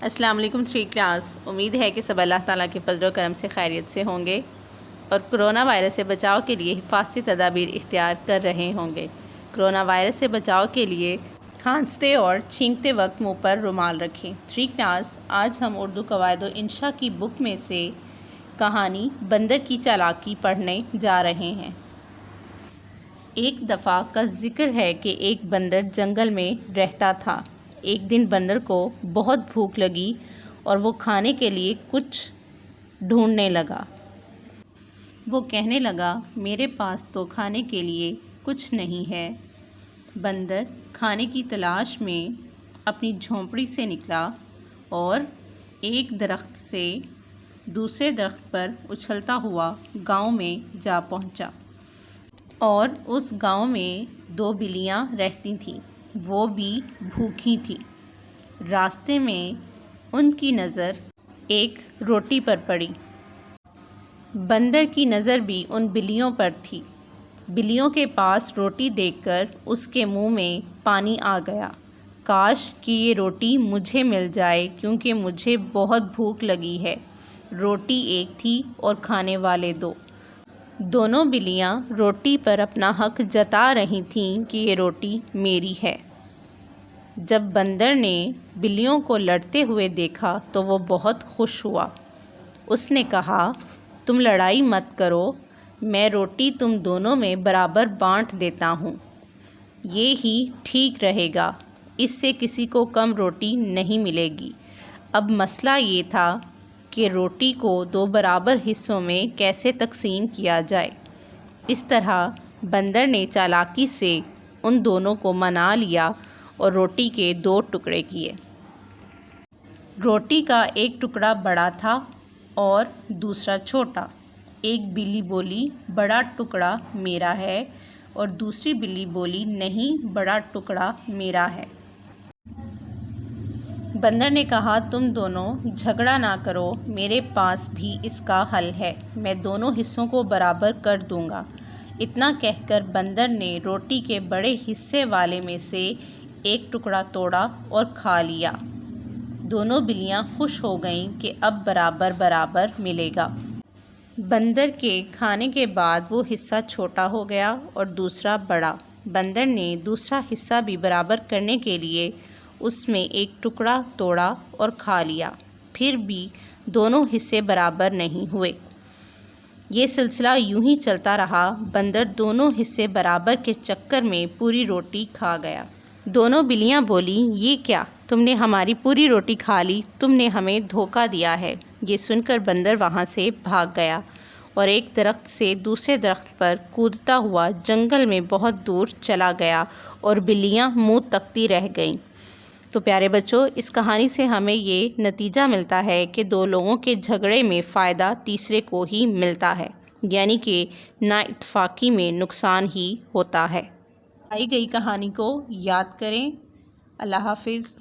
السلام علیکم 3 کلاس۔ امید ہے کہ سب اللہ تعالیٰ کے فضل و کرم سے خیریت سے ہوں گے اور کرونا وائرس سے بچاؤ کے لیے حفاظتی تدابیر اختیار کر رہے ہوں گے۔ کرونا وائرس سے بچاؤ کے لیے کھانستے اور چھینکتے وقت منہ پر رومال رکھیں۔ 3 کلاس، آج ہم اردو قواعد و انشاء کی بک میں سے کہانی بندر کی چالاکی پڑھنے جا رہے ہیں۔ ایک دفعہ کا ذکر ہے کہ ایک بندر جنگل میں رہتا تھا۔ ایک دن بندر کو بہت بھوک لگی اور وہ کھانے کے لیے کچھ ڈھونڈنے لگا۔ وہ کہنے لگا، میرے پاس تو کھانے کے لیے کچھ نہیں ہے۔ بندر کھانے کی تلاش میں اپنی جھونپڑی سے نکلا اور ایک درخت سے دوسرے درخت پر اچھلتا ہوا گاؤں میں جا پہنچا۔ اور اس گاؤں میں 2 بلیاں رہتی تھیں، وہ بھی بھوکی تھیں۔ راستے میں ان کی نظر ایک روٹی پر پڑی۔ بندر کی نظر بھی ان بلیوں پر تھی۔ بلیوں کے پاس روٹی دیکھ کر اس کے منہ میں پانی آ گیا۔ کاش کہ یہ روٹی مجھے مل جائے کیونکہ مجھے بہت بھوک لگی ہے۔ روٹی ایک تھی اور کھانے والے 2۔ دونوں بلیاں روٹی پر اپنا حق جتا رہی تھیں کہ یہ روٹی میری ہے۔ جب بندر نے بلیوں کو لڑتے ہوئے دیکھا تو وہ بہت خوش ہوا۔ اس نے کہا، تم لڑائی مت کرو، میں روٹی تم دونوں میں برابر بانٹ دیتا ہوں۔ یہ ہی ٹھیک رہے گا، اس سے کسی کو کم روٹی نہیں ملے گی۔ اب مسئلہ یہ تھا کہ روٹی کو 2 برابر حصوں میں کیسے تقسیم کیا جائے۔ اس طرح بندر نے چالاکی سے ان دونوں کو منا لیا اور روٹی کے 2 ٹکڑے کیے۔ روٹی کا ایک ٹکڑا بڑا تھا اور دوسرا چھوٹا۔ ایک بلی بولی، بڑا ٹکڑا میرا ہے، اور دوسری بلی بولی، نہیں، بڑا ٹکڑا میرا ہے۔ بندر نے کہا، تم دونوں جھگڑا نہ کرو، میرے پاس بھی اس کا حل ہے، میں دونوں حصوں کو برابر کر دوں گا۔ اتنا کہہ کر بندر نے روٹی کے بڑے حصے والے میں سے ایک ٹکڑا توڑا اور کھا لیا۔ دونوں بلیاں خوش ہو گئیں کہ اب برابر برابر ملے گا۔ بندر کے کھانے کے بعد وہ حصہ چھوٹا ہو گیا اور دوسرا بڑا۔ بندر نے دوسرا حصہ بھی برابر کرنے کے لیے اس میں ایک ٹکڑا توڑا اور کھا لیا، پھر بھی دونوں حصے برابر نہیں ہوئے۔ یہ سلسلہ یوں ہی چلتا رہا۔ بندر دونوں حصے برابر کے چکر میں پوری روٹی کھا گیا۔ دونوں بلیاں بولیں، یہ کیا، تم نے ہماری پوری روٹی کھا لی، تم نے ہمیں دھوکہ دیا ہے۔ یہ سن کر بندر وہاں سے بھاگ گیا اور ایک درخت سے دوسرے درخت پر کودتا ہوا جنگل میں بہت دور چلا گیا اور بلیاں منہ تکتی رہ گئیں۔ تو پیارے بچوں، اس کہانی سے ہمیں یہ نتیجہ ملتا ہے کہ 2 لوگوں کے جھگڑے میں فائدہ تیسرے کو ہی ملتا ہے، یعنی کہ نا اتفاقی میں نقصان ہی ہوتا ہے۔ آئی گئی کہانی کو یاد کریں۔ اللہ حافظ۔